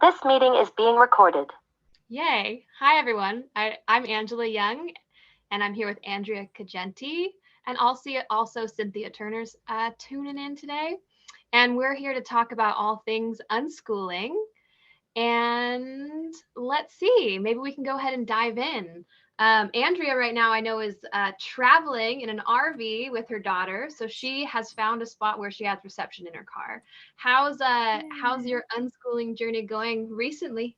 This meeting is being recorded. Yay. Hi, everyone. I'm Angela Young, and I'm here with Andrea Cagenti and also Cynthia Turner's tuning in today. And we're here to talk about all things unschooling. And let's see, maybe we can go ahead and dive in. Andrea right now I know is traveling in an RV with her daughter, so she has found a spot where she has reception in her car. How's your unschooling journey going recently?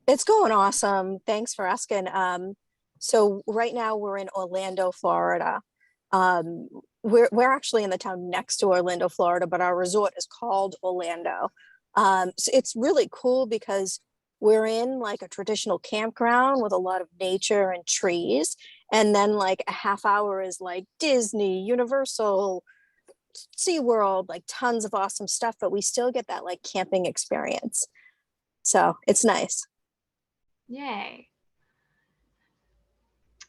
It's going awesome. Thanks for asking. So right now we're in Orlando, Florida. Um, we're actually in the town next to Orlando, Florida, but our resort is called Orlando. So it's really cool because we're in like a traditional campground with a lot of nature and trees. And then like a half hour is like Disney, Universal, SeaWorld, like tons of awesome stuff, but we still get that like camping experience. So it's nice. Yay.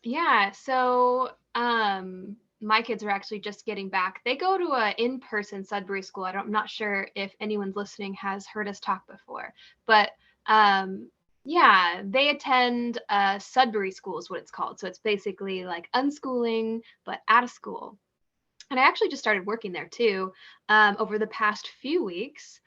Yeah, so my kids are actually just getting back. They go to a in-person Sudbury school. I'm not sure if anyone's listening has heard us talk before, but yeah, they attend Sudbury school is what it's called. So it's basically like unschooling, but out of school. And I actually just started working there too over the past few weeks.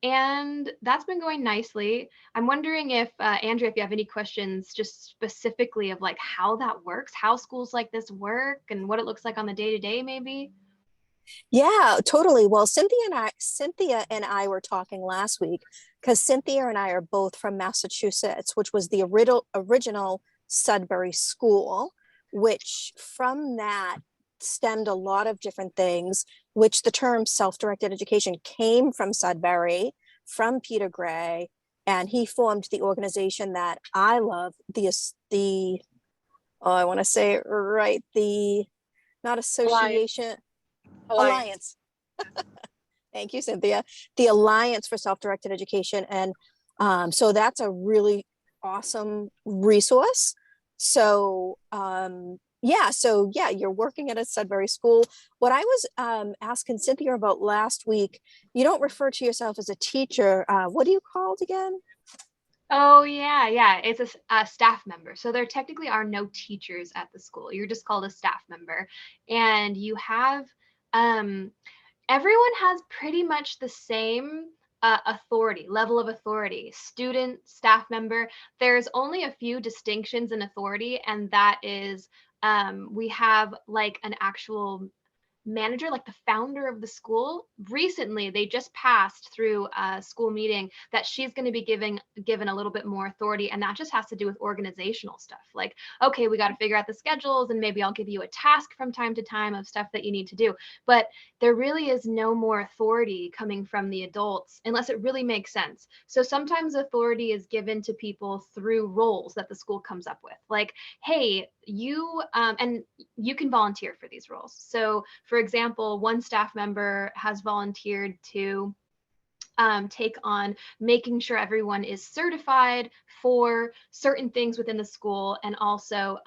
And that's been going nicely. I'm wondering if, Andrea, if you have any questions just specifically of like how that works, how schools like this work and what it looks like on the day to day, maybe. Yeah, totally. Well, Cynthia and I were talking last week because Cynthia and I are both from Massachusetts, which was the original Sudbury school, which from that stemmed a lot of different things, which the term self-directed education came from Sudbury, from Peter Gray, and he formed the organization that I love, the oh, I want to say it right, the not association Alliance. alliance. Thank you, Cynthia. The Alliance for Self-Directed Education. And so that's a really awesome resource. So you're working at a Sudbury school. What I was asking Cynthia about last week, you don't refer to yourself as a teacher. What are you called again? Oh, yeah. It's a staff member. So there technically are no teachers at the school. You're just called a staff member. And you have um, everyone has pretty much the same authority, level of authority, student, staff member. There's only a few distinctions in authority, and that is we have like an actual manager, like the founder of the school. Recently they just passed through a school meeting that she's going to be given a little bit more authority, and that just has to do with organizational stuff, like, okay, we got to figure out the schedules, and maybe I'll give you a task from time to time of stuff that you need to do. But there really is no more authority coming from the adults unless it really makes sense. So sometimes authority is given to people through roles that the school comes up with, like, hey, you and you can volunteer for these roles. So for example, one staff member has volunteered to take on making sure everyone is certified for certain things within the school, and also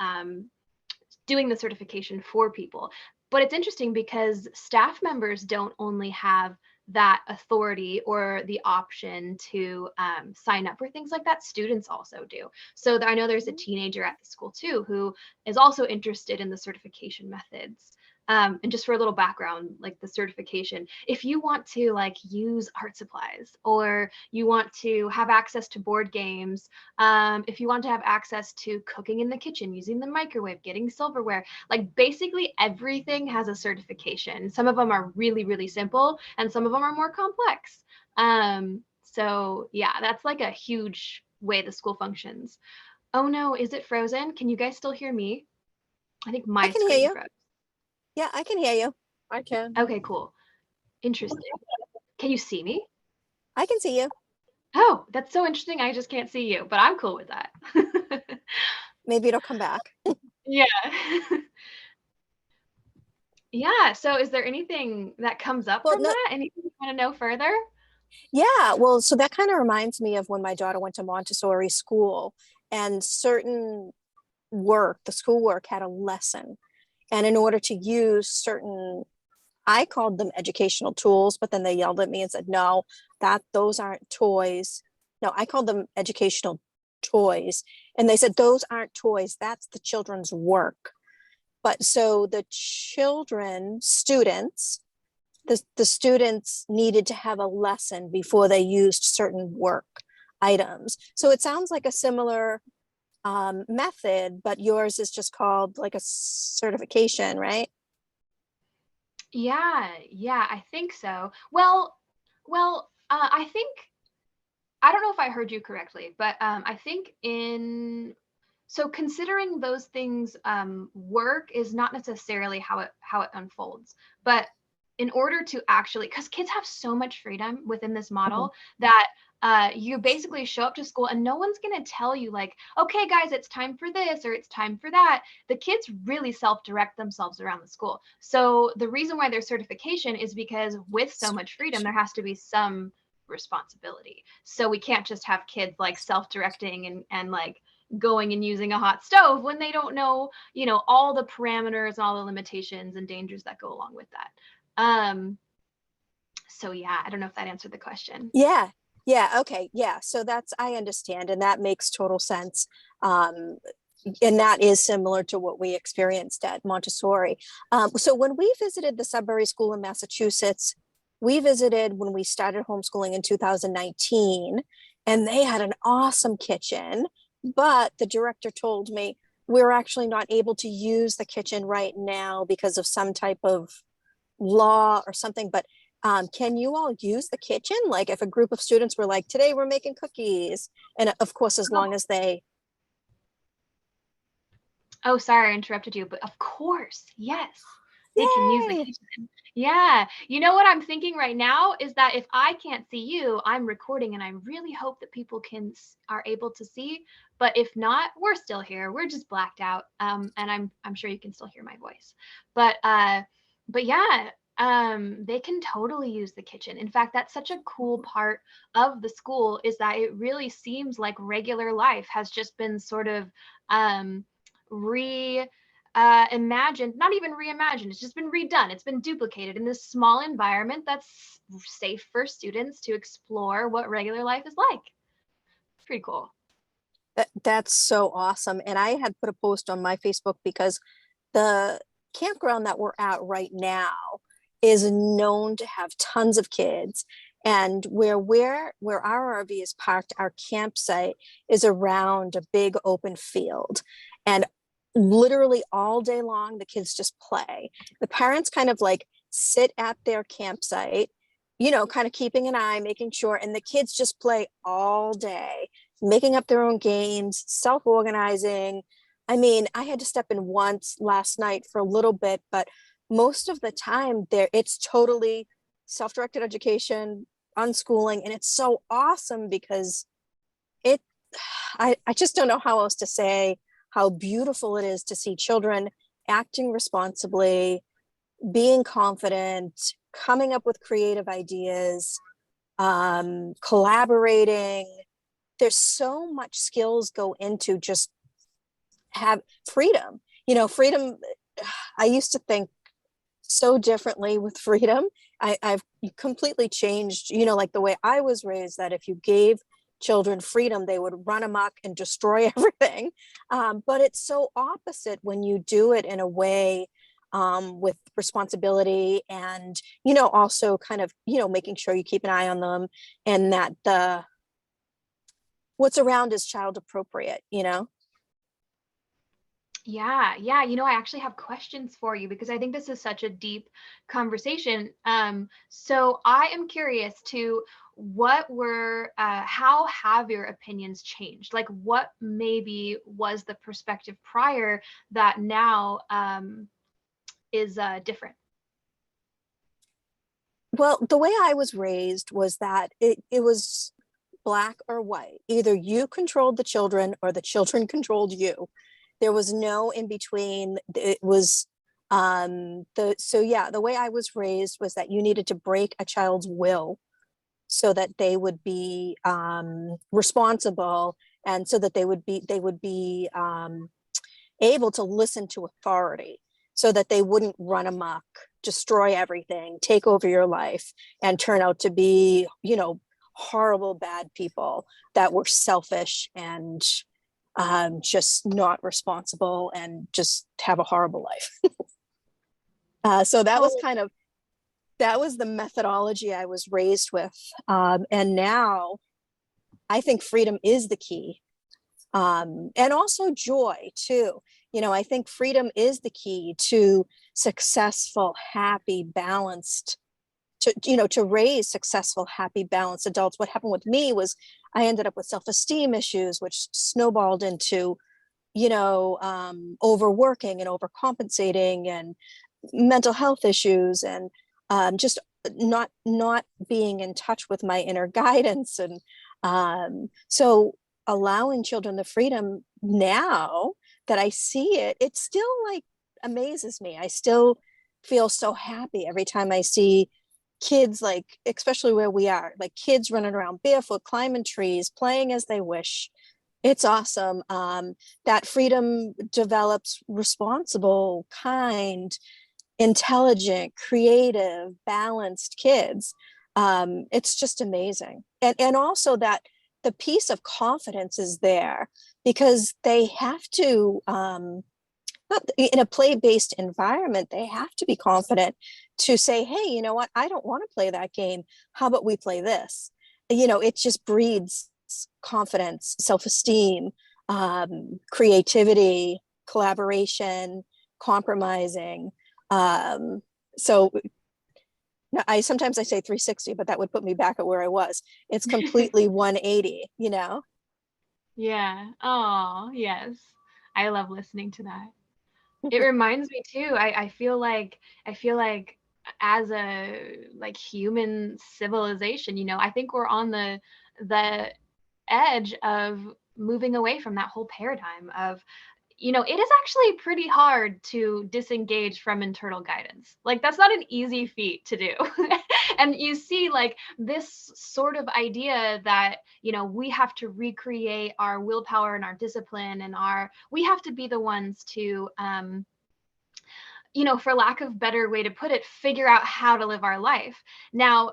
doing the certification for people. But it's interesting because staff members don't only have that authority or the option to sign up for things like that. Students also do. So I know there's a teenager at the school too who is also interested in the certification methods. And just for a little background, like the certification, if you want to like use art supplies, or you want to have access to board games, if you want to have access to cooking in the kitchen, using the microwave, getting silverware, like basically everything has a certification. Some of them are really, really simple, and some of them are more complex. So yeah, that's like a huge way the school functions. Oh no, is it frozen? Can you guys still hear me? I think I my can hear screen you. froze. Yeah, I can hear you. I can. Okay, cool. Interesting. Can you see me? I can see you. Oh, that's so interesting. I just can't see you, but I'm cool with that. Maybe it'll come back. Yeah. Yeah. So is there anything that comes up Well, from no, that? Anything you want to know further? yeah, well, so that kind of reminds me of when my daughter went to Montessori school, and certain work, the schoolwork had a lesson. And in order to use certain, I called them educational tools, but then they yelled at me and said, no, that those aren't toys. no, I called them educational toys. And they said, those aren't toys, that's the children's work. But so the students, the students needed to have a lesson before they used certain work items. So it sounds like a similar method, but yours is just called like a certification, right? Yeah, yeah, I think so. Well, I think I don't know if I heard you correctly, but I think so considering those things work is not necessarily how it unfolds, but in order to actually, because kids have so much freedom within this model that you basically show up to school and no one's going to tell you like, okay guys, it's time for this or it's time for that. The kids really self-direct themselves around the school. So the reason why there's certification is because with so much freedom there has to be some responsibility. So we can't just have kids like self-directing and like going and using a hot stove when they don't know, all the parameters and all the limitations and dangers that go along with that. So yeah, I don't know if that answered the question. Yeah. Okay. Yeah. So I understand. And that makes total sense. And that is similar to what we experienced at Montessori. So when we visited the Sudbury School in Massachusetts, we visited when we started homeschooling in 2019, and they had an awesome kitchen, but the director told me we're actually not able to use the kitchen right now because of some type of law or something. But can you all use the kitchen? Like if a group of students were like, today we're making cookies. And of course, as long as they. Oh, sorry, I interrupted you, but of course, yes, they Yay! can use the kitchen. Yeah. You know what I'm thinking right now is that if I can't see you, I'm recording and I really hope that people are able to see. But if not, we're still here. We're just blacked out. And I'm sure you can still hear my voice. But yeah, they can totally use the kitchen. In fact, that's such a cool part of the school is that it really seems like regular life has just been sort of imagined, not even reimagined, it's just been redone. It's been duplicated in this small environment that's safe for students to explore what regular life is like. It's pretty cool. That's so awesome. And I had put a post on my Facebook because the campground that we're at right now is known to have tons of kids. And where our RV is parked, our campsite is around a big open field. And literally all day long, the kids just play. The parents kind of like sit at their campsite, kind of keeping an eye, making sure, and the kids just play all day, making up their own games, self-organizing. I mean, I had to step in once last night for a little bit, but most of the time it's totally self-directed education, unschooling, and it's so awesome because I just don't know how else to say how beautiful it is to see children acting responsibly, being confident, coming up with creative ideas, collaborating. There's so much skills go into just have freedom. Freedom, I used to think so differently with freedom. I've completely changed, like the way I was raised, that if you gave children freedom, they would run amok and destroy everything. But it's so opposite when you do it in a way with responsibility and, also kind of, making sure you keep an eye on them and that what's around is child appropriate, Yeah. I actually have questions for you because I think this is such a deep conversation. So I am curious to how have your opinions changed? Like what maybe was the perspective prior that now is different? Well, the way I was raised was that it was black or white. Either you controlled the children or the children controlled you. There was no in between. It was the way I was raised was that you needed to break a child's will so that they would be responsible, and so that they would be able to listen to authority, so that they wouldn't run amok, destroy everything, take over your life, and turn out to be, horrible, bad people that were selfish and just not responsible and just have a horrible life. So that was that was the methodology I was raised with. And now I think freedom is the key. And also joy too. I think freedom is the key to successful, happy, balanced, to raise successful, happy, balanced adults. What happened with me was I ended up with self-esteem issues, which snowballed into, overworking and overcompensating and mental health issues, and just not being in touch with my inner guidance. And so allowing children the freedom now that I see it, it still like amazes me. I still feel so happy every time I see kids, like especially where we are, like kids running around barefoot, climbing trees, playing as they wish. It's awesome. That freedom develops responsible, kind, intelligent, creative, balanced kids. It's just amazing. And also that the piece of confidence is there because they have to, not in a play-based environment, they have to be confident to say, hey, you know what? I don't want to play that game. How about we play this? It just breeds confidence, self-esteem, creativity, collaboration, compromising. So sometimes I say 360, but that would put me back at where I was. It's completely 180, Yeah. Oh, yes. I love listening to that. It reminds me too. I feel like as a like human civilization, I think we're on the edge of moving away from that whole paradigm of, it is actually pretty hard to disengage from internal guidance. Like that's not an easy feat to do. And you see like this sort of idea that, we have to recreate our willpower and our discipline and we have to be the ones to, for lack of better way to put it, figure out how to live our life. Now,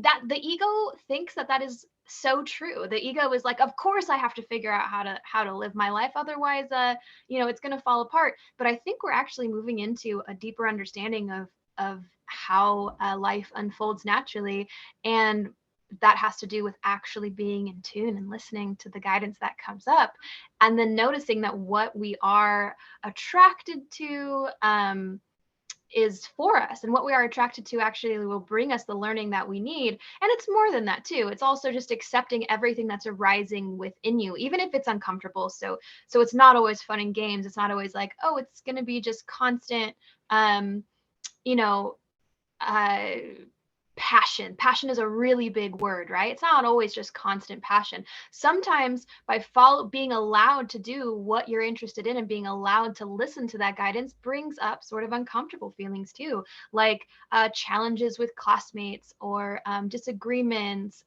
that the ego thinks that is so true. The ego is like, of course I have to figure out how to live my life, otherwise it's going to fall apart. But I think we're actually moving into a deeper understanding of how life unfolds naturally, and that has to do with actually being in tune and listening to the guidance that comes up, and then noticing that what we are attracted to is for us, and what we are attracted to actually will bring us the learning that we need. And it's more than that too. It's also just accepting everything that's arising within you, even if it's uncomfortable. So it's not always fun and games. It's not always like, oh, it's going to be just constant you know passion is a really big word, right? It's not always just constant passion. Sometimes by being allowed to do what you're interested in and being allowed to listen to that guidance brings up sort of uncomfortable feelings too, like challenges with classmates, or disagreements,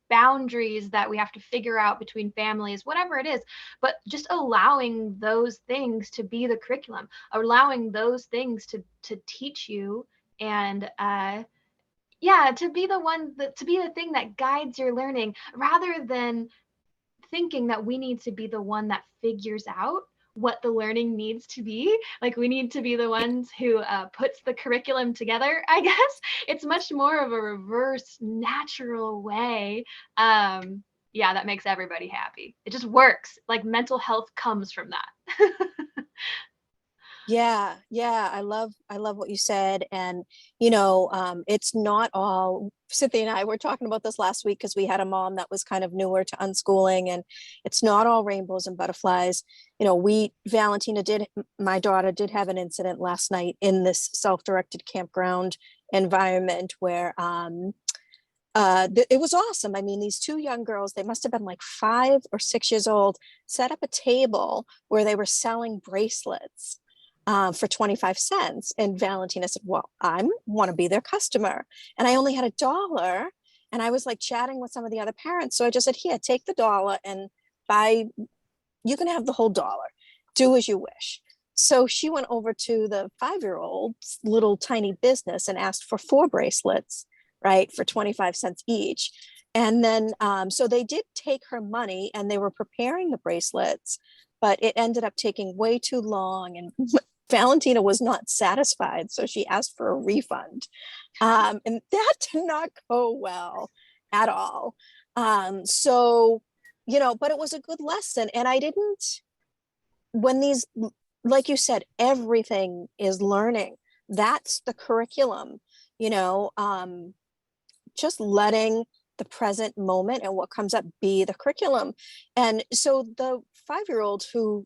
boundaries that we have to figure out between families, whatever it is. But just allowing those things to be the curriculum, allowing those things to teach you, and to be the thing that guides your learning, rather than thinking that we need to be the one that figures out what the learning needs to be. Like we need to be the ones who puts the curriculum together, I guess. It's much more of a reverse natural way. That makes everybody happy. It just works. Like mental health comes from that. Yeah, I love what you said. And it's not all, Cynthia and I were talking about this last week because we had a mom that was kind of newer to unschooling, and it's not all rainbows and butterflies. My daughter did have an incident last night in this self-directed campground environment where it was awesome. I mean, these two young girls, they must have been like 5 or 6 years old, set up a table where they were selling bracelets for 25 cents. And Valentina said, well, I want to be their customer. And I only had $1. And I was like chatting with some of the other parents. So I just said, here, take the $1 and you can have the whole $1. Do as you wish. So she went over to the 5-year-old's little tiny business and asked for 4 bracelets, right, for 25 cents each. And then, so they did take her money and they were preparing the bracelets, but it ended up taking way too long. And Valentina was not satisfied. So she asked for a refund. And that did not go well at all. So, but it was a good lesson. And I didn't, when these, like you said, everything is learning. That's the curriculum, just letting the present moment and what comes up be the curriculum. And so the 5-year-old who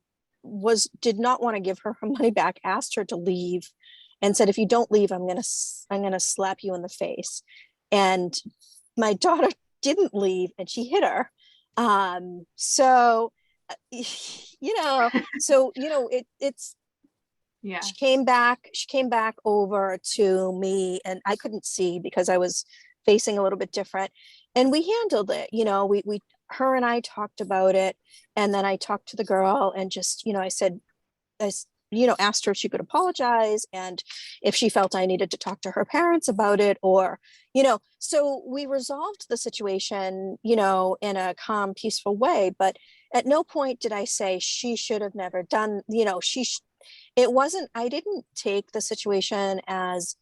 did not want to give her money back asked her to leave and said, if you don't leave, I'm gonna slap you in the face. And my daughter didn't leave and she hit her. So it's Yeah. she came back over to me and I couldn't see because I was facing a little bit different, and we handled it. We her and I talked about it, and then I talked to the girl and just, I said, asked her if she could apologize and if she felt I needed to talk to her parents about it, or, so we resolved the situation, in a calm, peaceful way. But at no point did I say she should have never done, it wasn't, I didn't take the situation as,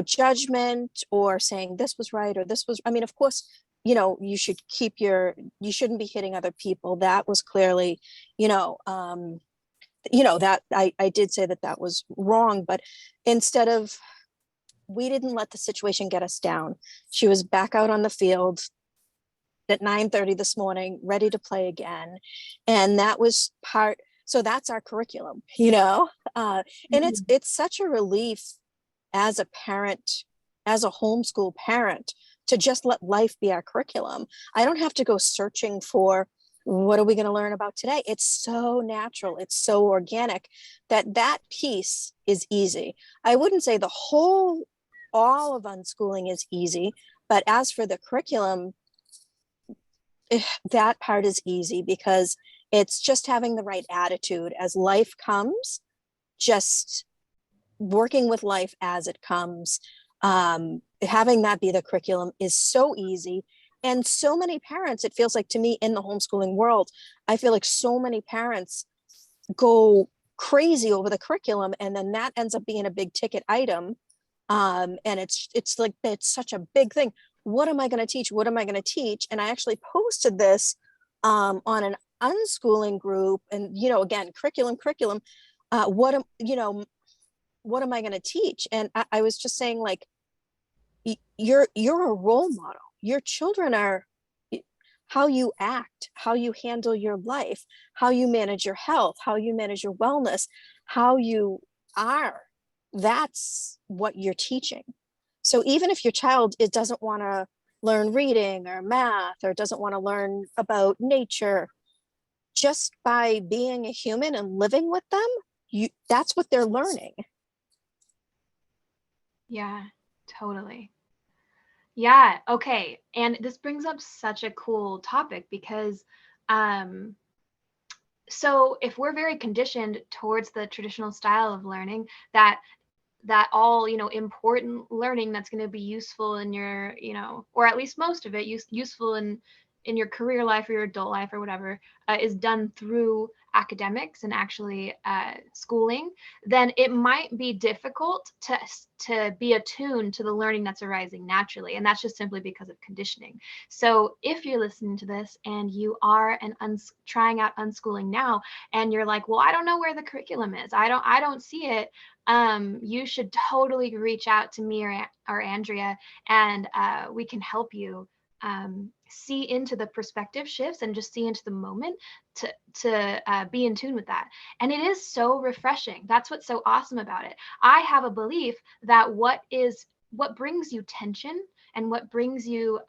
judgment or saying this was right or this was, I mean, of course, you shouldn't be hitting other people. That was clearly, that I did say that was wrong, but instead of, we didn't let the situation get us down. She was back out on the field at 9:30 this morning, ready to play again. And that was so that's our curriculum, and it's such a relief as a parent, as a homeschool parent, to just let life be our curriculum. I don't have to go searching for what are we going to learn about today. It's so natural, it's so organic that piece is easy. I wouldn't say all of unschooling is easy, but as for the curriculum, that part is easy because it's just having the right attitude as life comes, just working with life as it comes. Having that be the curriculum is so easy. And so many parents, it feels like to me in the homeschooling world, I feel like so many parents go crazy over the curriculum, and then that ends up being a big ticket item. And it's like, it's such a big thing. What am I going to teach? What am I going to teach? And I actually posted this on an unschooling group, and again, curriculum. What am I going to teach? And I was just saying, like, you're a role model. Your children are how you act, how you handle your life, how you manage your health, how you manage your wellness, how you are. That's what you're teaching. So even if your child doesn't want to learn reading or math or doesn't want to learn about nature, just by being a human and living with them, that's what they're learning. Yeah, totally. Yeah, okay. And this brings up such a cool topic because so if we're very conditioned towards the traditional style of learning, that all, important learning that's going to be useful in your, or at least most of it useful in your career life or your adult life or whatever, is done through academics and actually schooling, then it might be difficult to be attuned to the learning that's arising naturally. And that's just simply because of conditioning. So if you're listening to this and you are trying out unschooling now, and you're like, well, I don't know where the curriculum is, I don't see it, you should totally reach out to me or Andrea, and we can help you see into the perspective shifts and just see into the moment to be in tune with that. And it is so refreshing. That's what's so awesome about it. I have a belief that what brings you tension and what brings you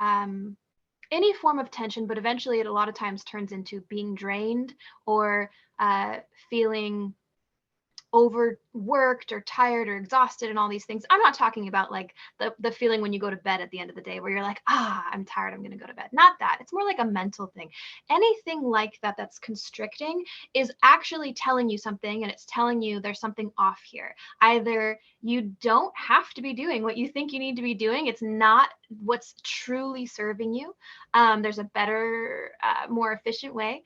any form of tension, but eventually it a lot of times turns into being drained or feeling overworked or tired or exhausted and all these things. I'm not talking about like the feeling when you go to bed at the end of the day where you're like, I'm tired, I'm going to go to bed. Not that. It's more like a mental thing. Anything like that that's constricting is actually telling you something, and it's telling you there's something off here. Either you don't have to be doing what you think you need to be doing. It's not what's truly serving you. There's a better, more efficient way.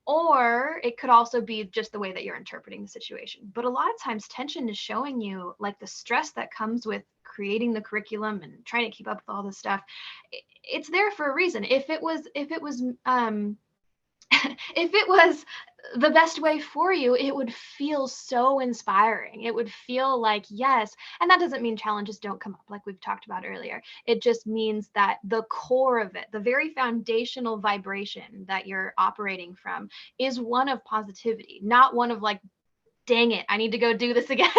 Or it could also be just the way that you're interpreting the situation. But a lot of times tension is showing you like the stress that comes with creating the curriculum and trying to keep up with all this stuff. It's there for a reason. If it was if it was the best way for you, it would feel so inspiring. It would feel like, yes. And that doesn't mean challenges don't come up like we've talked about earlier. It just means that the core of it, the very foundational vibration that you're operating from, is one of positivity, not one of like, dang it, I need to go do this again.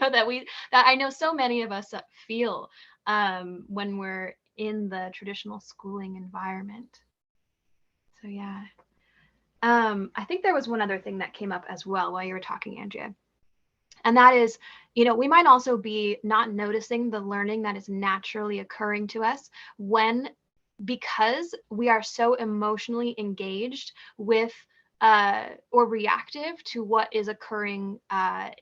That I know so many of us feel when we're in the traditional schooling environment. So yeah. I think there was one other thing that came up as well while you were talking, Andrea. And that is, we might also be not noticing the learning that is naturally occurring to us because we are so emotionally engaged with or reactive to what is occurring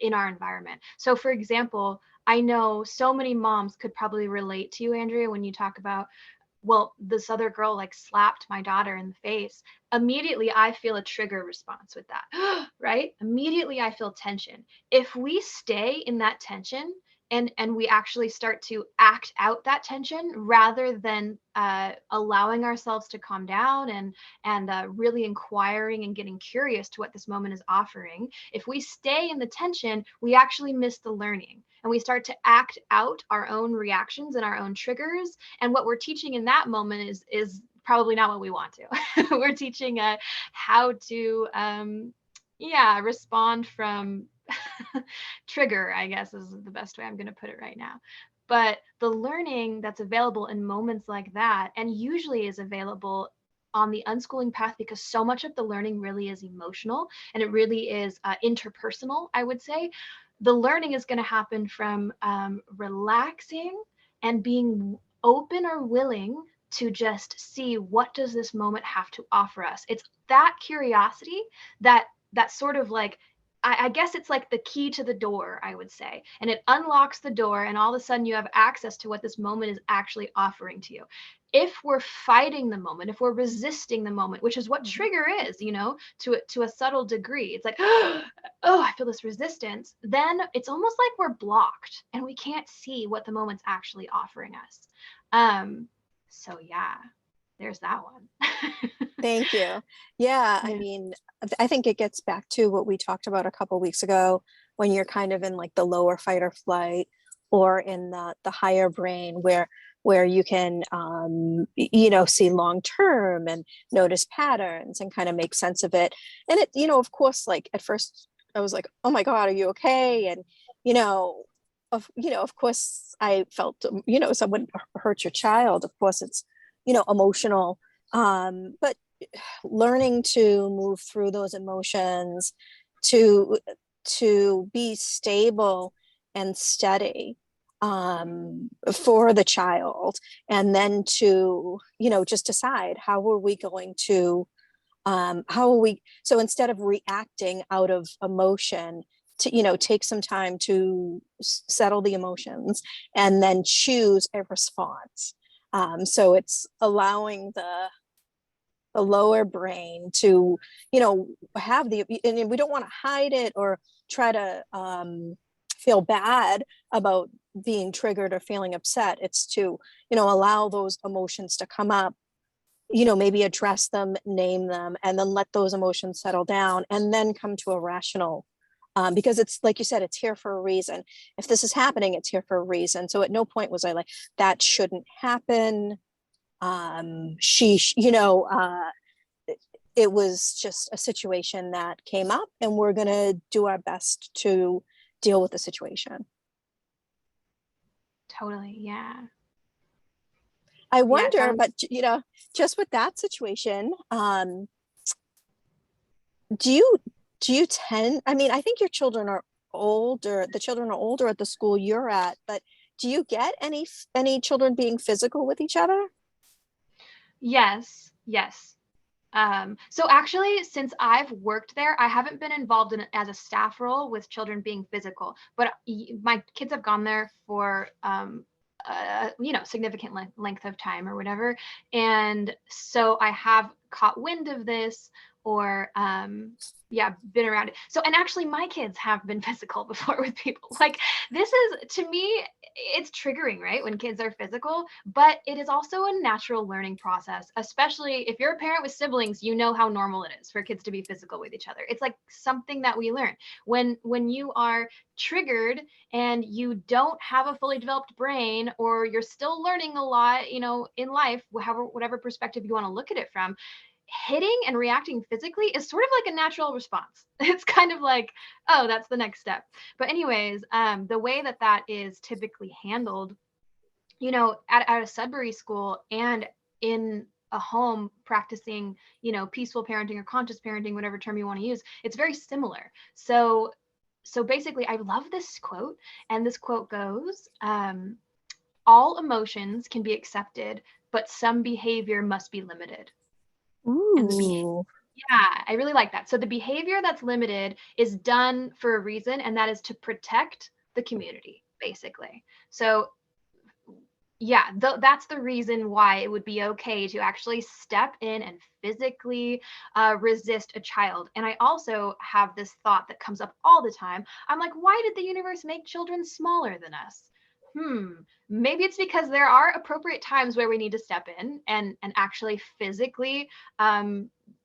in our environment. So for example, I know so many moms could probably relate to you, Andrea, when you talk about, well, this other girl like slapped my daughter in the face. Immediately, I feel a trigger response with that, right? Immediately, I feel tension. If we stay in that tension and we actually start to act out that tension rather than allowing ourselves to calm down and really inquiring and getting curious to what this moment is offering, if we stay in the tension, we actually miss the learning. And we start to act out our own reactions and our own triggers. And what we're teaching in that moment is probably not what we want to. We're teaching how to, respond from trigger, I guess is the best way I'm going to put it right now. But the learning that's available in moments like that, and usually is available on the unschooling path, because so much of the learning really is emotional and it really is interpersonal, I would say. The learning is going to happen from relaxing and being open or willing to just see, what does this moment have to offer us? It's that curiosity that sort of like, I guess it's like the key to the door, I would say. And it unlocks the door, and all of a sudden you have access to what this moment is actually offering to you. If we're fighting the moment, if we're resisting the moment, which is what trigger is, to a subtle degree, it's like, oh, I feel this resistance, then it's almost like we're blocked and we can't see what the moment's actually offering us. So yeah, there's that one. Thank you. Yeah, I mean, I think it gets back to what we talked about a couple of weeks ago, when you're kind of in like the lower fight or flight, or in the higher brain where you can see long term and notice patterns and kind of make sense of it. And it, of course, like at first I was like, oh my God, are you okay? And of course I felt, someone hurt your child. Of course it's, emotional. But learning to move through those emotions, to be stable and steady for the child, and then to just decide, how are we going to so instead of reacting out of emotion, to take some time to settle the emotions and then choose a response. So it's allowing the lower brain to have and we don't want to hide it or try to feel bad about being triggered or feeling upset. It's to allow those emotions to come up, maybe address them, name them, and then let those emotions settle down, and then come to a rational, because it's like you said, it's here for a reason. If this is happening, it's here for a reason. So at no point was I like, that shouldn't happen. It was just a situation that came up, and we're going to do our best to deal with the situation. Totally. Yeah. I wonder, but just with that situation, do you tend, I mean, I think your children are older, the children are older at the school you're at, but do you get any children being physical with each other? Yes, yes. So actually, since I've worked there, I haven't been involved in as a staff role with children being physical, but my kids have gone there for significant length of time or whatever, and so I have caught wind of this or yeah, been around it. So, and actually, my kids have been physical before with people. Like, this is, to me, it's triggering, right? When kids are physical, but it is also a natural learning process, especially if you're a parent with siblings, you know how normal it is for kids to be physical with each other. It's like something that we learn. When you are triggered and you don't have a fully developed brain, or you're still learning a lot, in life, whatever perspective you want to look at it from, hitting and reacting physically is sort of like a natural response. It's kind of like, oh, that's the next step. But anyways, the way that is typically handled, at a Sudbury school and in a home practicing, peaceful parenting or conscious parenting, whatever term you want to use, it's very similar. So basically, I love this quote, and this quote goes, all emotions can be accepted, but some behavior must be limited. And yeah, I really like that. So the behavior that's limited is done for a reason, and that is to protect the community, basically. So yeah, that's the reason why it would be okay to actually step in and physically resist a child. And I also have this thought that comes up all the time. I'm like, why did the universe make children smaller than us? Maybe it's because there are appropriate times where we need to step in and actually physically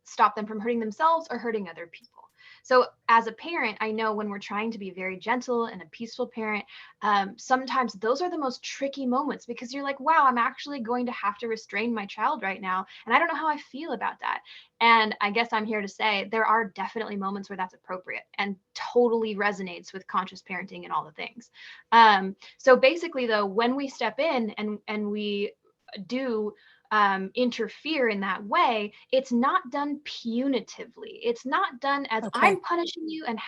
stop them from hurting themselves or hurting other people. So as a parent, I know when we're trying to be very gentle and a peaceful parent, sometimes those are the most tricky moments, because you're like, wow, I'm actually going to have to restrain my child right now, and I don't know how I feel about that. And I guess I'm here to say there are definitely moments where that's appropriate and totally resonates with conscious parenting and all the things. So basically, though, when we step in and we do interfere in that way, it's not done punitively. It's not done as I'm punishing you and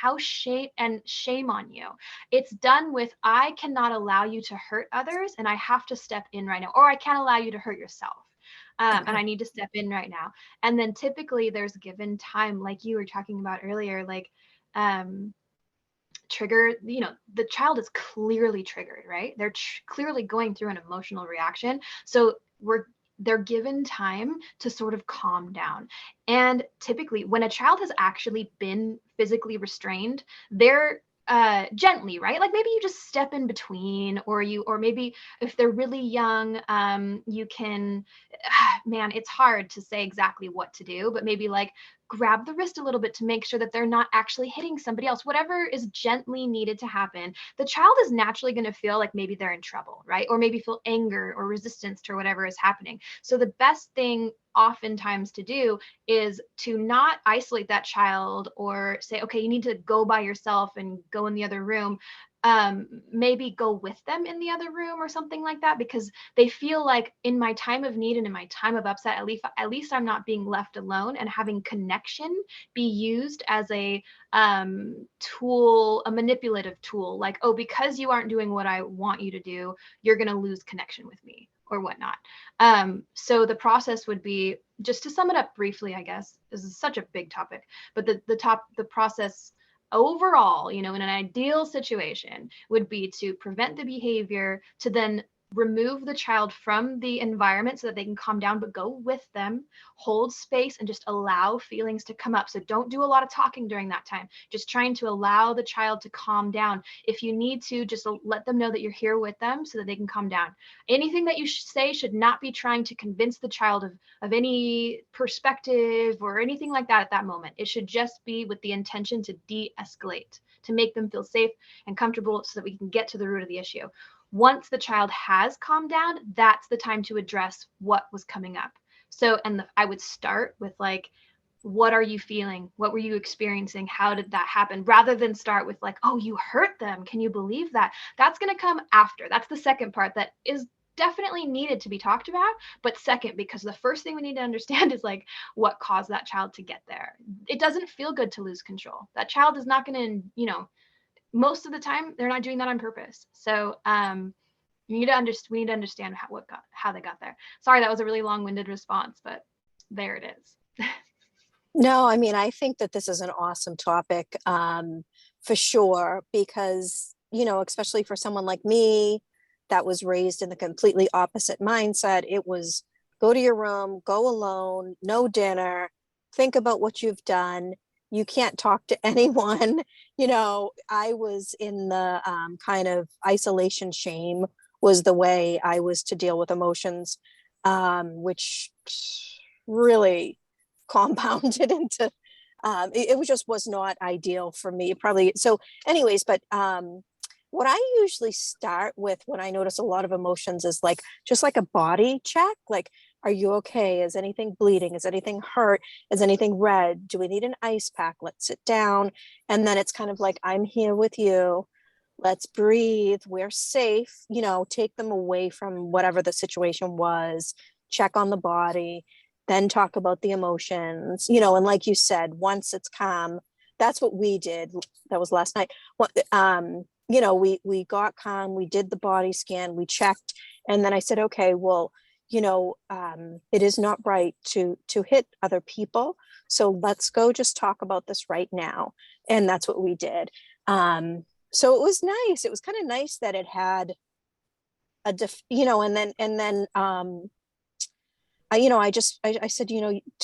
shame on you. It's done with, I cannot allow you to hurt others, and I have to step in right now, or I can't allow you to hurt yourself. And I need to step in right now. And then typically there's given time, like you were talking about earlier, like trigger, the child is clearly triggered, right? They're clearly going through an emotional reaction. So they're given time to sort of calm down. And typically when a child has actually been physically restrained, they're gently, right? Like maybe you just step in between, or maybe if they're really young, you can, man, it's hard to say exactly what to do, but maybe like grab the wrist a little bit to make sure that they're not actually hitting somebody else. Whatever is gently needed to happen. The child is naturally going to feel like maybe they're in trouble, right? Or maybe feel anger or resistance to whatever is happening. So the best thing oftentimes to do is to not isolate that child or say, okay, you need to go by yourself and go in the other room. Maybe go with them in the other room or something like that, because they feel like in my time of need and in my time of upset, at least I'm not being left alone, and having connection be used as a tool, a manipulative tool, like, oh, because you aren't doing what I want you to do, you're going to lose connection with me or whatnot. So the process would be, just to sum it up briefly, I guess, this is such a big topic, but the process overall, in an ideal situation, would be to prevent the behavior, to then remove the child from the environment so that they can calm down, but go with them, hold space, and just allow feelings to come up. So don't do a lot of talking during that time, just trying to allow the child to calm down. If you need to, just let them know that you're here with them so that they can calm down. Anything that you say should not be trying to convince the child of any perspective or anything like that at that moment. It should just be with the intention to de-escalate, to make them feel safe and comfortable so that we can get to the root of the issue. Once the child has calmed down, that's the time to address what was coming up. So, I would start with like, what are you feeling? What were you experiencing? How did that happen? Rather than start with like, oh, you hurt them. Can you believe that? That's going to come after. That's the second part that is definitely needed to be talked about, but second, because the first thing we need to understand is like what caused that child to get there. It doesn't feel good to lose control. That child is not going to, most of the time they're not doing that on purpose. So we need to understand how they got there. Sorry, that was a really long-winded response, but there it is. No, I mean, I think that this is an awesome topic, for sure, because, especially for someone like me that was raised in the completely opposite mindset, it was go to your room, go alone, no dinner, think about what you've done. You can't talk to anyone. I was in the kind of isolation shame was the way I was to deal with emotions, which really compounded into it just was not ideal for me probably. So anyways, but what I usually start with when I notice a lot of emotions is like just like a body check, like, are you okay? Is anything bleeding? Is anything hurt? Is anything red? Do we need an ice pack? Let's sit down. And then it's kind of like, I'm here with you. Let's breathe. We're safe. Take them away from whatever the situation was, check on the body, then talk about the emotions, and like you said, once it's calm, that's what we did. That was last night. We got calm, we did the body scan, we checked, and then I said, okay, well, it is not right to hit other people. So let's go just talk about this right now. And that's what we did. So it was nice. It was kind of nice that it had and then I said,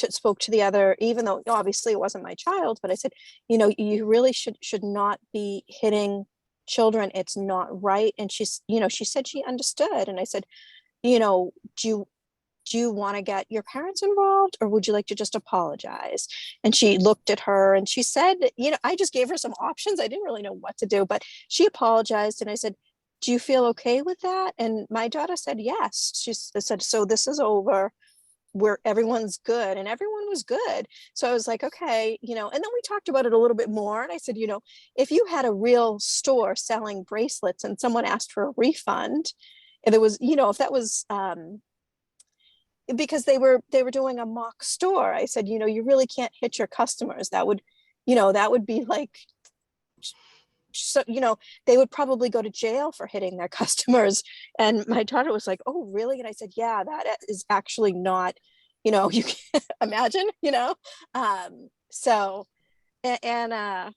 spoke to the other, even though obviously it wasn't my child, but I said, you really should not be hitting children. It's not right. And she said she understood. And I said, do you want to get your parents involved, or would you like to just apologize? And she looked at her and she said, I just gave her some options. I didn't really know what to do, but she apologized. And I said, do you feel okay with that? And my daughter said, yes. She said, so this is over, where everyone's good, and everyone was good. So I was like, okay, and then we talked about it a little bit more. And I said, if you had a real store selling bracelets and someone asked for a refund, and there was, if that was, because they were doing a mock store, I said, you really can't hit your customers. That would, that would be like, so they would probably go to jail for hitting their customers. And my daughter was like, oh really? And I said, yeah, that is actually not, you can't imagine, so and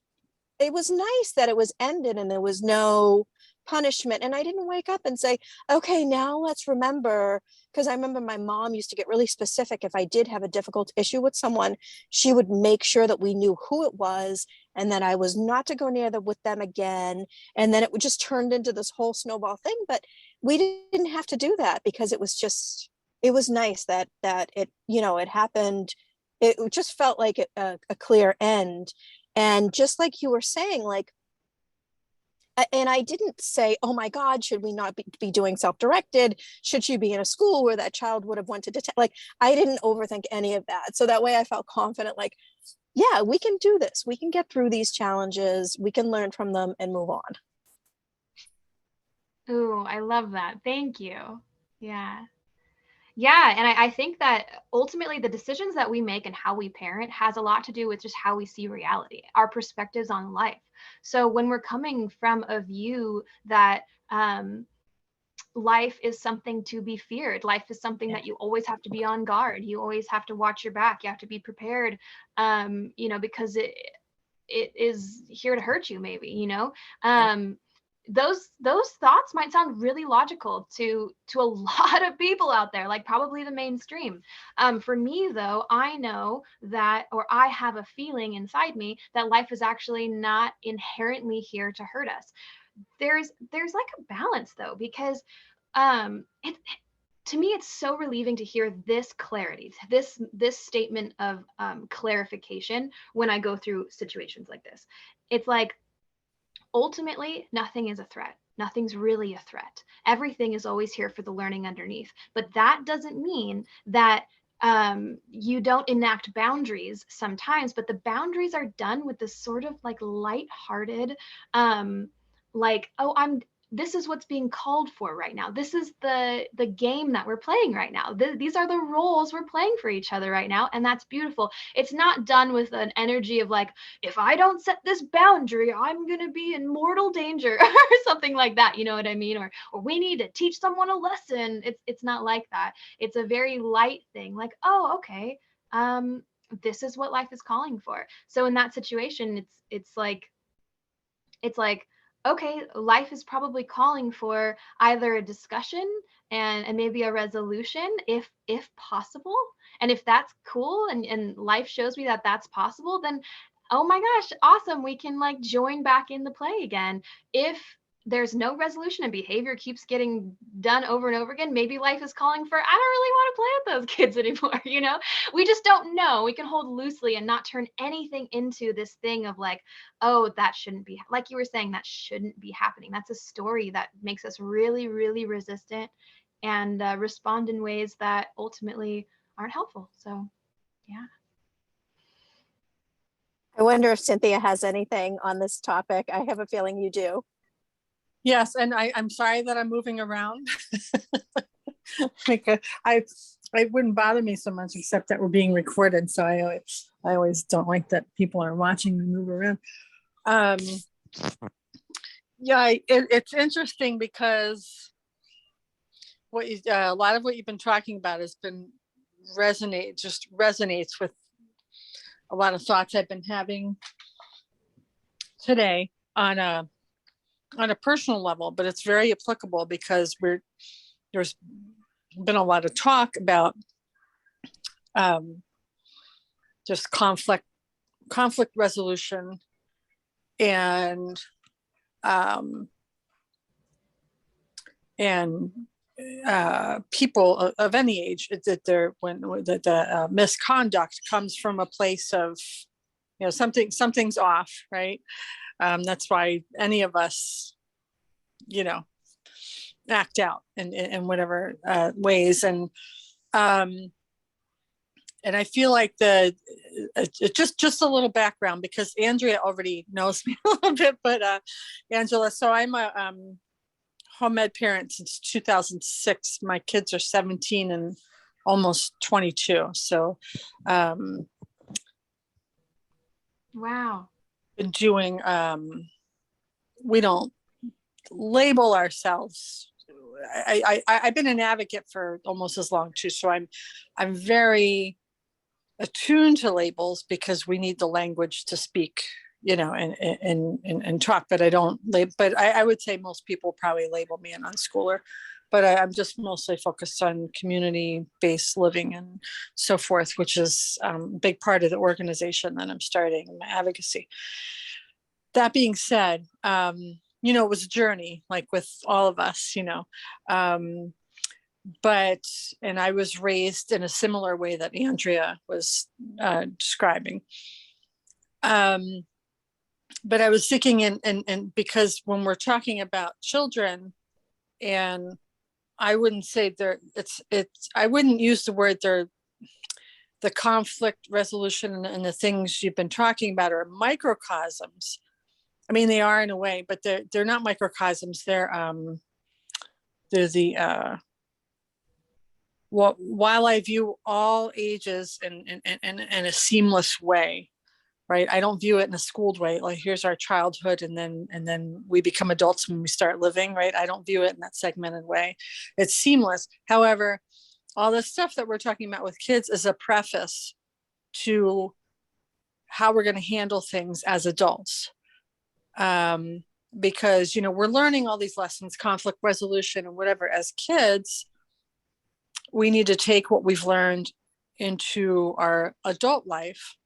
it was nice that it was ended and there was no punishment. And I didn't wake up and say, okay, now let's remember, because I remember my mom used to get really specific. If I did have a difficult issue with someone, she would make sure that we knew who it was and that I was not to go near them with them again. And then it would just turned into this whole snowball thing. But we didn't have to do that, because it was nice that it, it happened. It just felt like a clear end. And just like you were saying, like, and I didn't say, oh my God, should we not be doing self-directed? Should she be in a school where that child would have went to detect? Like, I didn't overthink any of that. So that way I felt confident, like, yeah, we can do this. We can get through these challenges. We can learn from them and move on. Ooh, I love that. Thank you. Yeah. Yeah, and I think that ultimately the decisions that we make and how we parent has a lot to do with just how we see reality, our perspectives on life. So when we're coming from a view that life is something to be feared, life is something that you always have to be on guard, you always have to watch your back, you have to be prepared, because it is here to hurt you, maybe, those thoughts might sound really logical to a lot of people out there, like probably the mainstream. For me though, I know that, or I have a feeling inside me that life is actually not inherently here to hurt us. There's like a balance though, because it to me it's so relieving to hear this clarity, this statement of clarification when I go through situations like this. It's like, ultimately, nothing is a threat. Nothing's really a threat. Everything is always here for the learning underneath. But that doesn't mean that you don't enact boundaries sometimes, but the boundaries are done with this sort of like lighthearted, like, oh, this is what's being called for right now. This is the game that we're playing right now. These are the roles we're playing for each other right now. And that's beautiful. It's not done with an energy of like, if I don't set this boundary, I'm going to be in mortal danger or something like that. You know what I mean? Or we need to teach someone a lesson. It's not like that. It's a very light thing, like, oh, okay. This is what life is calling for. So in that situation, it's like, okay, life is probably calling for either a discussion and maybe a resolution if possible. And if that's cool and life shows me that that's possible, then oh my gosh, awesome, we can like join back in the play again. If there's no resolution and behavior keeps getting done over and over again, maybe life is calling for, I don't really want to play with those kids anymore. You know, we just don't know. We can hold loosely and not turn anything into this thing of like, oh, that shouldn't be, like you were saying, that shouldn't be happening. That's a story that makes us really, really resistant and respond in ways that ultimately aren't helpful. So yeah. I wonder if Cynthia has anything on this topic. I have a feeling you do. Yes, and I'm sorry that I'm moving around. Like it wouldn't bother me so much, except that we're being recorded. So I always don't like that people are watching me move around. Yeah, it's interesting because what a lot of what you've been talking about has been resonates with a lot of thoughts I've been having today on a personal level, but it's very applicable because there's been a lot of talk about just conflict resolution and people of any age that the misconduct comes from a place of, you know, something's off, right? That's why any of us, you know, act out in whatever ways. And I feel like just a little background, because Andrea already knows me a little bit, but Angela, so I'm a home ed parent since 2006. My kids are 17 and almost 22. So Wow. been doing we don't label ourselves. I've been an advocate for almost as long too, so I'm very attuned to labels because we need the language to speak, you know, and talk. But I don't label. But I would say most people probably label me an unschooler, but I'm just mostly focused on community-based living and so forth, which is a big part of the organization that I'm starting, my advocacy. That being said, you know, it was a journey, like with all of us, you know, and I was raised in a similar way that Andrea was describing. But I was thinking, and because when we're talking about children, and I wouldn't say I wouldn't use the word the conflict resolution and the things you've been talking about are microcosms. I mean, they are in a way, but they're not microcosms. They're the while I view all ages in a seamless way, right? I don't view it in a schooled way, like here's our childhood and then we become adults when we start living, right? I don't view it in that segmented way. It's seamless. However, all the stuff that we're talking about with kids is a preface to how we're going to handle things as adults. Because, you know, we're learning all these lessons, conflict resolution and whatever. As kids, we need to take what we've learned into our adult life.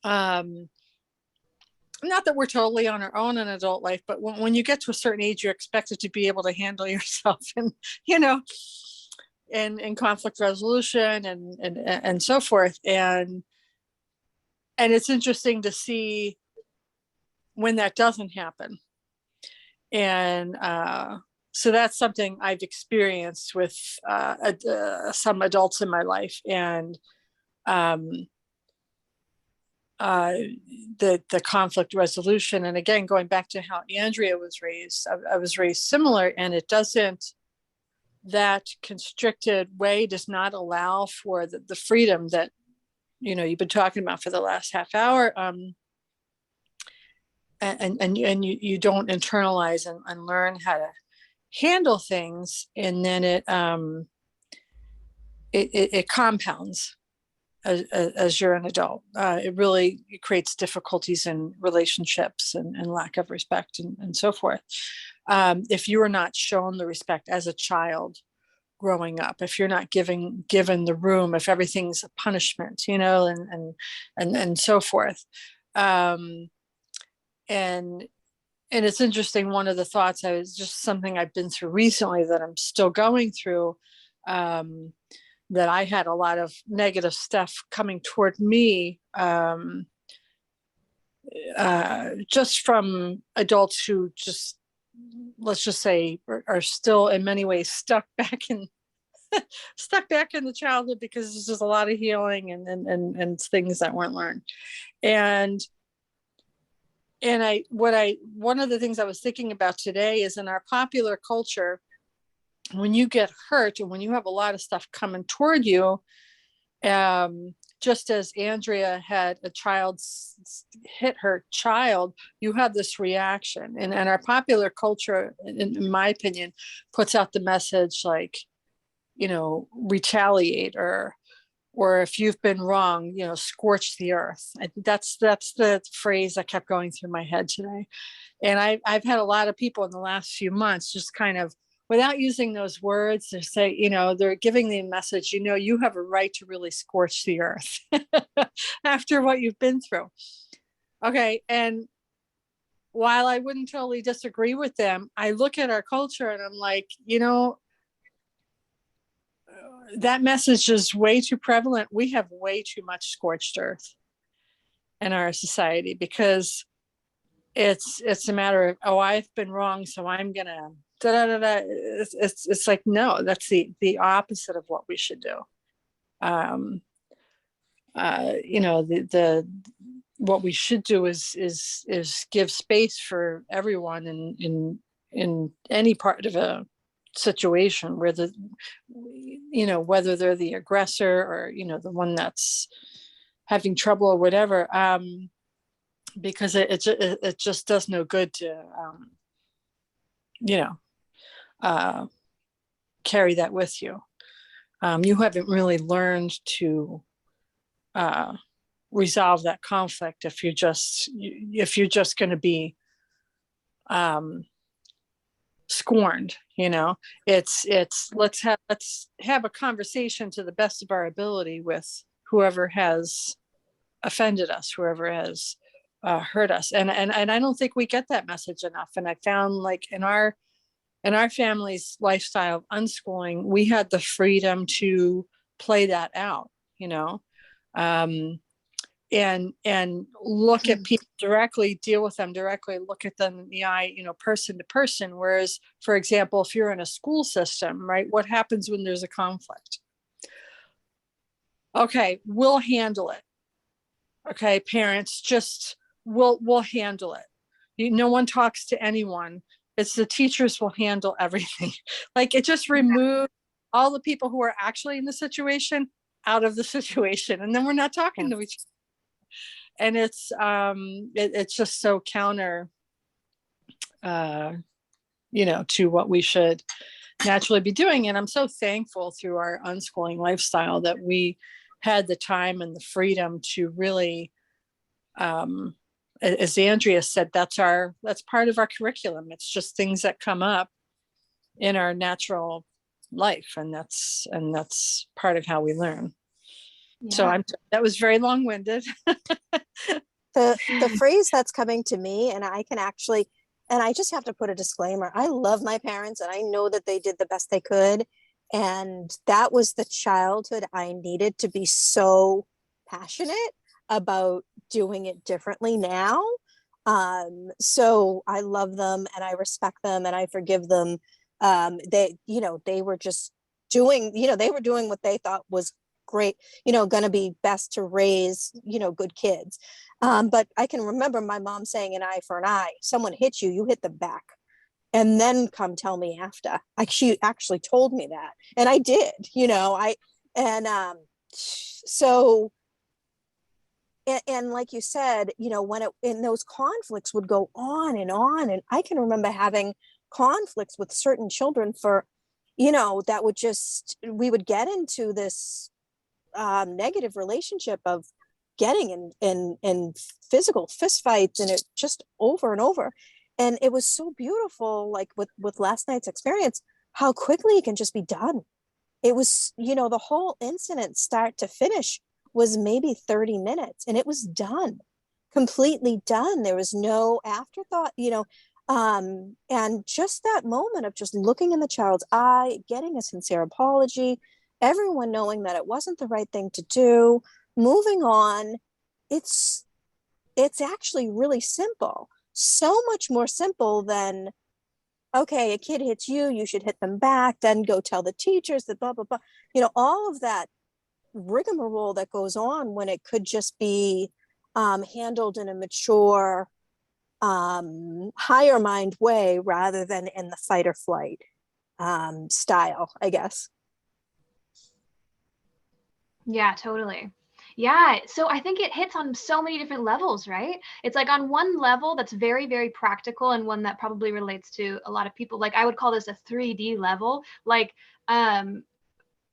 Not that we're totally on our own in adult life, but when you get to a certain age, you're expected to be able to handle yourself and, you know, and conflict resolution and so forth. And it's interesting to see when that doesn't happen. And so that's something I've experienced with some adults in my life. And uh, the conflict resolution. And again, going back to how Andrea was raised, I was raised similar, and it doesn't, that constricted way does not allow for the freedom that, you've been talking about for the last half hour. And you don't internalize and learn how to handle things. And then it compounds as you're an adult. It really creates difficulties in relationships and lack of respect and so forth. If you are not shown the respect as a child growing up, if you're not given the room, if everything's a punishment, and so forth. And it's interesting, one of the thoughts just something I've been through recently that I'm still going through, that I had a lot of negative stuff coming toward me, just from adults who just, let's just say, are still in many ways stuck back in the childhood, because there's just a lot of healing and things that weren't learned. And one of the things I was thinking about today is, in our popular culture, when you get hurt and when you have a lot of stuff coming toward you, just as Andrea had a child hit her child, you have this reaction. And our popular culture, in my opinion, puts out the message like, retaliate, or if you've been wrong, scorch the earth. That's the phrase that kept going through my head today. And I've had a lot of people in the last few months just kind of, without using those words, they say, they're giving the message, you have a right to really scorch the earth after what you've been through. Okay. And while I wouldn't totally disagree with them, I look at our culture and I'm like, that message is way too prevalent. We have way too much scorched earth in our society, because it's a matter of, oh, I've been wrong, so I'm gonna da da da da. It's like, no, that's the opposite of what we should do. The what we should do is give space for everyone in any part of a situation where whether they're the aggressor or the one that's having trouble or whatever, because it just does no good to carry that with you. You haven't really learned to resolve that conflict if you're just going to be scorned. It's let's have a conversation to the best of our ability with whoever has offended us, whoever has hurt us, and I don't think we get that message enough. And I found, like, in our family's lifestyle of unschooling, we had the freedom to play that out, and look at people directly, deal with them directly, look at them in the eye, person to person. Whereas, for example, if you're in a school system, right, what happens when there's a conflict? Okay, we'll handle it. Okay, parents, just we'll handle it. No one talks to anyone. It's the teachers will handle everything. Like, it just removes all the people who are actually in the situation out of the situation, and then we're not talking to each other. And it's just so counter, to what we should naturally be doing. And I'm so thankful through our unschooling lifestyle that we had the time and the freedom to really, as Andrea said, that's part of our curriculum. It's just things that come up in our natural life, and that's part of how we learn. Yeah. So that was very long-winded. The phrase that's coming to me, and I just have to put a disclaimer. I love my parents, and I know that they did the best they could. And that was the childhood I needed to be so passionate about doing it differently now. So I love them and I respect them and I forgive them. They were just doing, they were doing what they thought was great, going to be best to raise, good kids. But I can remember my mom saying an eye for an eye. Someone hits you, you hit them back. And then come tell me after. Like she actually told me that. And I did, and so and like you said, when in those conflicts would go on and on. And I can remember having conflicts with certain children for, that would just, we would get into this negative relationship of getting in physical fistfights, and it just over and over. And it was so beautiful, like with last night's experience, how quickly it can just be done. It was, the whole incident start to finish was maybe 30 minutes, and it was done, completely done. There was no afterthought, and just that moment of just looking in the child's eye, getting a sincere apology, everyone knowing that it wasn't the right thing to do, moving on. It's actually really simple, so much more simple than, okay, a kid hits you, you should hit them back, then go tell the teachers that blah blah blah, all of that rigmarole that goes on when it could just be handled in a mature, higher mind way rather than in the fight or flight style, I guess. Yeah, totally. Yeah, so I think it hits on so many different levels, right? It's like on one level that's very, very practical, and one that probably relates to a lot of people. Like I would call this a 3D level, like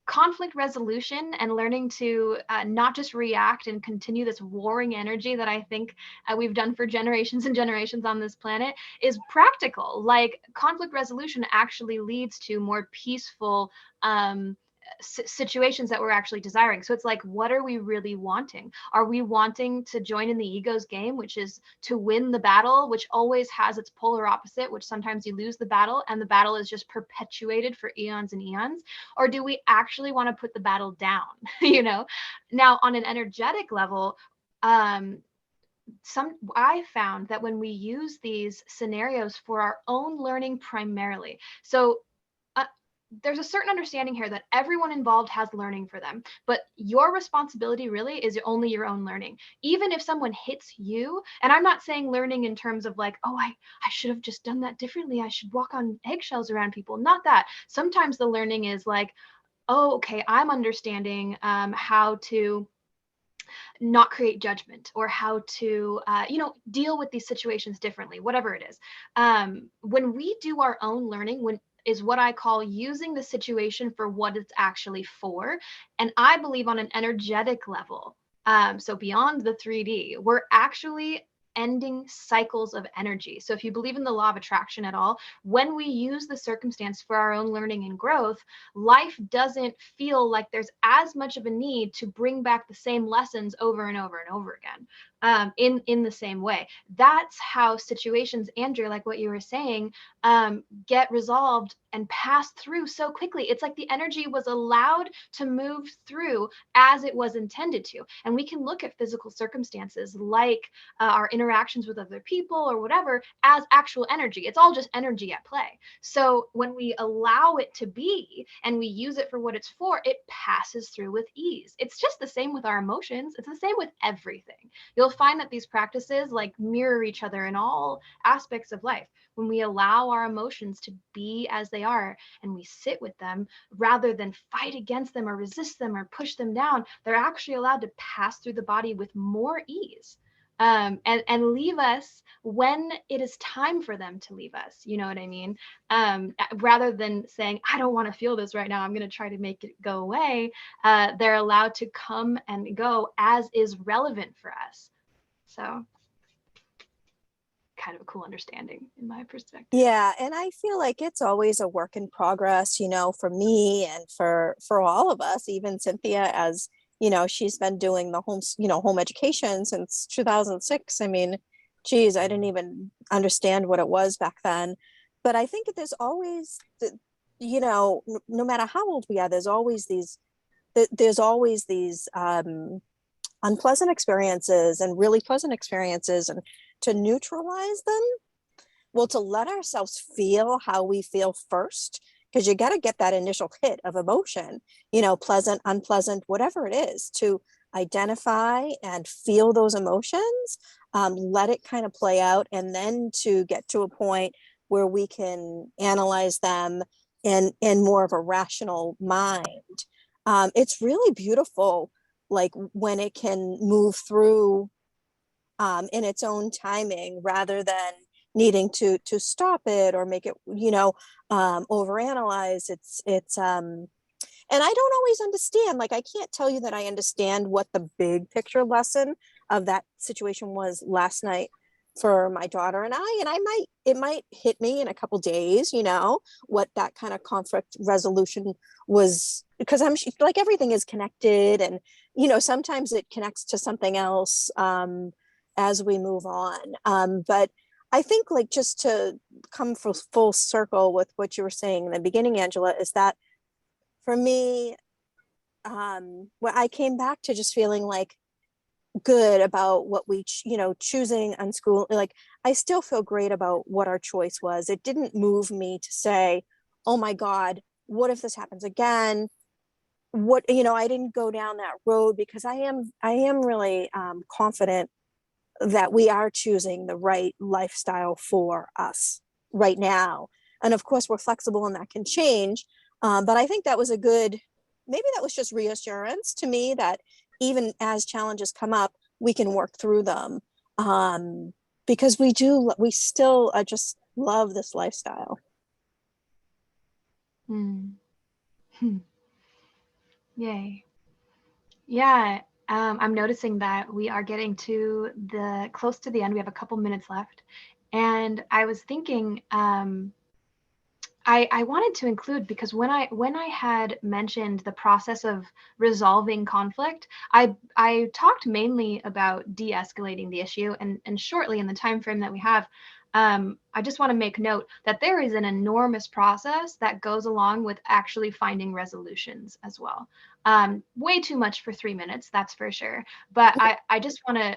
conflict resolution and learning to not just react and continue this warring energy that I think we've done for generations and generations on this planet is practical. Like conflict resolution actually leads to more peaceful situations that we're actually desiring. So it's like, what are we really wanting? Are we wanting to join in the ego's game, which is to win the battle, which always has its polar opposite, which sometimes you lose the battle and the battle is just perpetuated for eons and eons? Or do we actually want to put the battle down? Now on an energetic level, I found that when we use these scenarios for our own learning primarily, so there's a certain understanding here that everyone involved has learning for them, but your responsibility really is only your own learning. Even if someone hits you, and I'm not saying learning in terms of like, oh, I should have just done that differently, I should walk on eggshells around people, not that. Sometimes the learning is like, oh, okay, I'm understanding how to not create judgment, or how to deal with these situations differently, whatever it is. When we do our own learning, is what I call using the situation for what it's actually for. And I believe on an energetic level, so beyond the 3D, we're actually ending cycles of energy. So if you believe in the law of attraction at all, when we use the circumstance for our own learning and growth, life doesn't feel like there's as much of a need to bring back the same lessons over and over and over again. In the same way. That's how situations, Andrew, like what you were saying, get resolved and pass through so quickly. It's like the energy was allowed to move through as it was intended to. And we can look at physical circumstances like our interactions with other people or whatever as actual energy. It's all just energy at play. So when we allow it to be and we use it for what it's for, it passes through with ease. It's just the same with our emotions. It's the same with everything. You'll find that these practices like mirror each other in all aspects of life. When we allow our emotions to be as they are and we sit with them rather than fight against them or resist them or push them down, they're actually allowed to pass through the body with more ease. And leave us when it is time for them to leave us. You know what I mean? Rather than saying, I don't want to feel this right now, I'm going to try to make it go away. They're allowed to come and go as is relevant for us. So kind of a cool understanding in my perspective. Yeah, and I feel like it's always a work in progress, for me and for all of us, even Cynthia, as she's been doing the home education since 2006. I mean, geez, I didn't even understand what it was back then. But I think there's always, no matter how old we are, there's always these unpleasant experiences and really pleasant experiences, and to neutralize them, well, to let ourselves feel how we feel first, because you got to get that initial hit of emotion, pleasant, unpleasant, whatever it is, to identify and feel those emotions, let it kind of play out, and then to get to a point where we can analyze them in more of a rational mind. It's really beautiful, like when it can move through in its own timing rather than needing to stop it or make it, overanalyze. And I don't always understand, like, I can't tell you that I understand what the big picture lesson of that situation was last night for my daughter and it might hit me in a couple days, what that kind of conflict resolution was, because like everything is connected, and, sometimes it connects to something else as we move on. But I think, like, just to come full circle with what you were saying in the beginning, Angela, is that for me, where I came back to just feeling like good about what we, choosing unschool, like, I still feel great about what our choice was. It didn't move me to say, oh my God, what if this happens again? I didn't go down that road, because I am really confident that we are choosing the right lifestyle for us right now. And of course, we're flexible and that can change. But I think that was maybe that was just reassurance to me that even as challenges come up, we can work through them. Because we still just love this lifestyle. Yay. Yeah. I'm noticing that we are getting to close to the end. We have a couple minutes left. And I was thinking, I wanted to include, because when I had mentioned the process of resolving conflict, I talked mainly about de-escalating the issue, and shortly, in the time frame that we have, I just want to make note that there is an enormous process that goes along with actually finding resolutions as well. Way too much for 3 minutes, that's for sure. But I just want to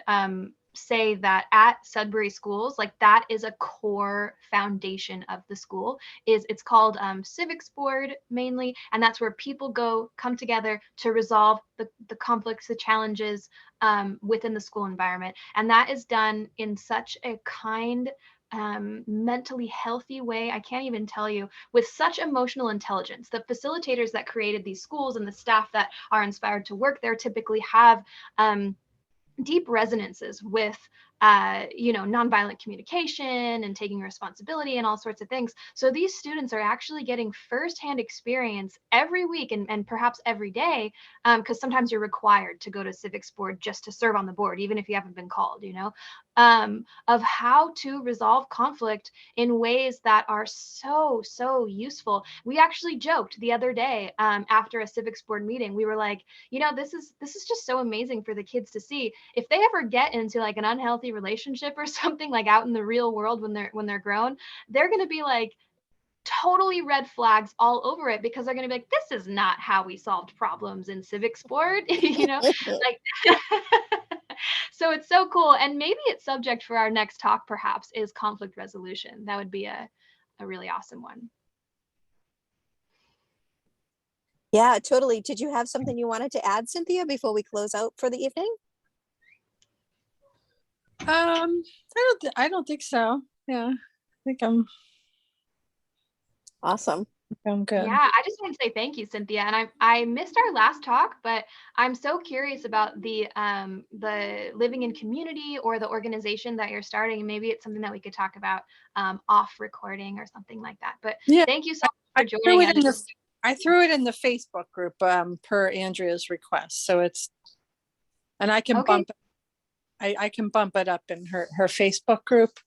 say that at Sudbury schools, like, that is a core foundation of the school. It's called civics board mainly, and that's where people come together to resolve the conflicts, the challenges within the school environment. And that is done in such a kind, mentally healthy way. I can't even tell you, with such emotional intelligence. The facilitators that created these schools and the staff that are inspired to work there typically have deep resonances with nonviolent communication and taking responsibility and all sorts of things. So these students are actually getting firsthand experience every week, and perhaps every day, because sometimes you're required to go to civics board just to serve on the board, even if you haven't been called, of how to resolve conflict in ways that are so useful. We actually joked the other day, after a civics board meeting, we were like, this is just so amazing for the kids to see. If they ever get into like an unhealthy relationship or something, like out in the real world when they're grown, they're going to be like totally red flags all over it, because they're going to be like, this is not how we solved problems in civics board, like so it's so cool. And maybe it's subject for our next talk, perhaps, is conflict resolution. That would be a really awesome one. Yeah, totally. Did you have something you wanted to add, Cynthia, before we close out for the evening? I don't think so. Yeah, I think I'm awesome. I'm good. Yeah, I just want to say thank you, Cynthia. And I missed our last talk, but I'm so curious about the living in community, or the organization that you're starting. Maybe it's something that we could talk about off recording or something like that. But yeah, thank you so much for joining us. I threw it in the Facebook group per Andrea's request. So it's, and I can bump I can bump it up in her Facebook group,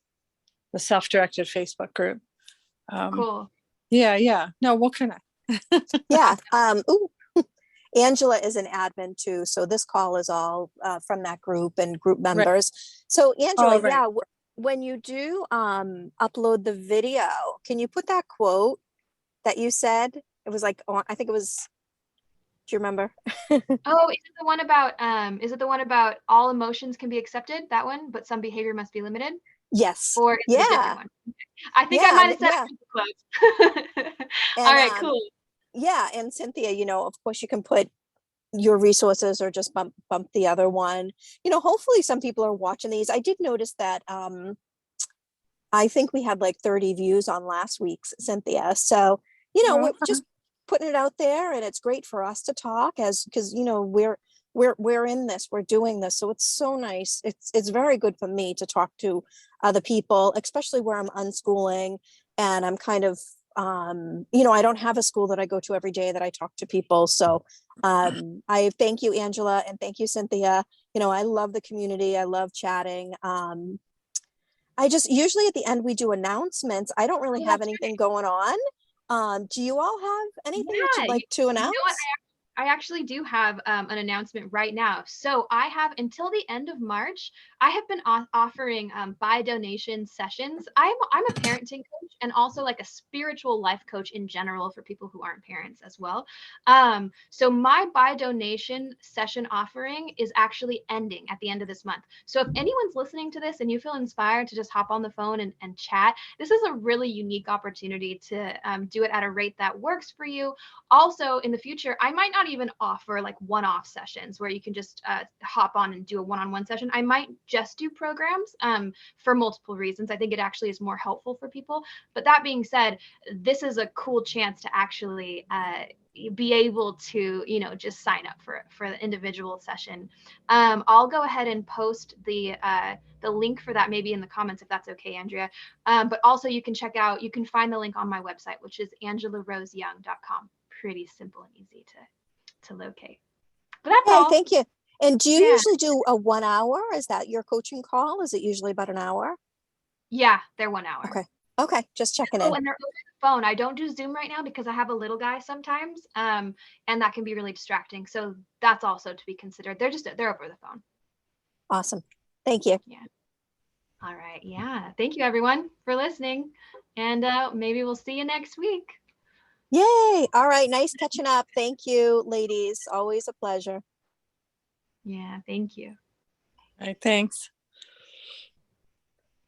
the self-directed Facebook group. Cool. Yeah. No, we'll connect. Yeah. Angela is an admin too. So this call is all from that group and group members. Right. So Angela, yeah, when you do upload the video, can you put that quote that you said? It was like, I think it was, do you remember? Oh, is it the one about all emotions can be accepted? That one, but some behavior must be limited? Yes. Or is it a different one? I think I might have said it close. All right, cool. Yeah, and Cynthia, of course you can put your resources or just bump the other one. Hopefully some people are watching these. I did notice that I think we had like 30 views on last week's, Cynthia. So, we're just putting it out there, and it's great for us to talk because we're in this, we're doing this. So it's so nice. It's very good for me to talk to other people, especially where I'm unschooling and I'm kind of I don't have a school that I go to every day that I talk to people. So I thank you, Angela, and thank you, Cynthia. I love the community. I love chatting. I just usually at the end we do announcements. I don't really have anything going on. Do you all have anything that you'd like to announce? You know what? I actually do have an announcement right now. So I have until the end of March, I have been offering buy donation sessions. I'm a parenting coach and also like a spiritual life coach in general for people who aren't parents as well. So my buy donation session offering is actually ending at the end of this month. So if anyone's listening to this and you feel inspired to just hop on the phone and chat, this is a really unique opportunity to do it at a rate that works for you. Also, in the future, I might not even offer like one-off sessions where you can just hop on and do a one-on-one session. I might just do programs for multiple reasons. I think it actually is more helpful for people. But that being said, this is a cool chance to actually be able to, just sign up for the individual session. I'll go ahead and post the link for that maybe in the comments if that's okay, Andrea. But also you can find the link on my website, which is angelaroseyoung.com. Pretty simple and easy to locate. But that's all. Thank you. And do you usually do a 1 hour? Is that your coaching call? Is it usually about an hour? Yeah, they're 1 hour. Okay. Just checking in. Oh, and they're over the phone. I don't do Zoom right now because I have a little guy sometimes. And that can be really distracting. So that's also to be considered. They're over the phone. Awesome. Thank you. Yeah. All right. Yeah. Thank you everyone for listening. And maybe we'll see you next week. Yay. All right. Nice catching up. Thank you, ladies. Always a pleasure. Yeah. Thank you. All right. Thanks.